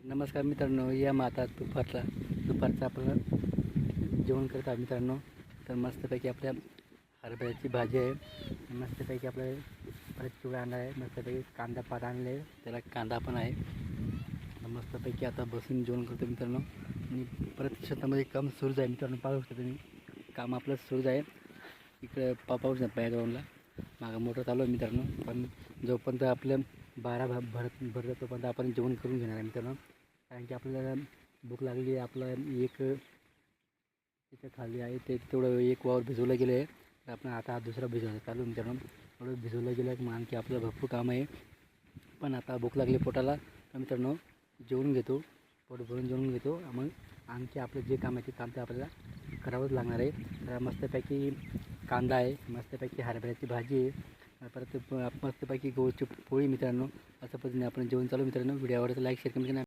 नमस्कार मित्रांनो, या मग आता दुपारचं आपण जेवण करत आहोत मित्रांनो. तर मस्तपैकी आपल्या हरभऱ्याची भाजी आहे, मस्तपैकी आपल्या परत चिवडा आणला आहे, मस्तपैकी कांदा पात आणले, त्याला कांदा पण आहे. मस्तपैकी आता बसून जेवण करतो मित्रांनो. आणि परत शेतामध्ये काम सुरू आहे मित्रांनो. पाहू शकता तुम्ही, काम आपलं सुरू आहे. इकडे पाऊस नाही बॅकग्राऊंडला, मागं मोटर चालू आहे मित्रांनो. पण जोपर्यंत आपलं भरत तोपर्यंत आपण जेवण करून घेणार आहे मित्रांनो. कारण की आपल्याला भूक लागली आहे. आपलं एक तिथे खाली आहे ते तेवढं एक वावर भिजवलं गेलं आहे. तर आपण आता दुसरा भिजवणं चालू आहे मित्रांनो. थोडं भिजवलं गेलं आहे, मग आणखी आपलं भरपूर काम आहे. पण आता भूक लागली पोटाला, तर मित्रांनो जेवून घेतो, पोट भरून जेवून घेतो. मग आणखी आपलं जे काम आहे ते काम ते आपल्याला करावंच लागणार आहे. तर मस्तपैकी कांदा आहे, मस्तपैकी हरभऱ्याची भाजी आहे, परत मस्तपैकी गहूची पोळी मित्रांनो. अशा पद्धतीने आपण जेवण चालू मित्रांनो. व्हिडिओ आवडतं लाईक शेअर कमेंट करा.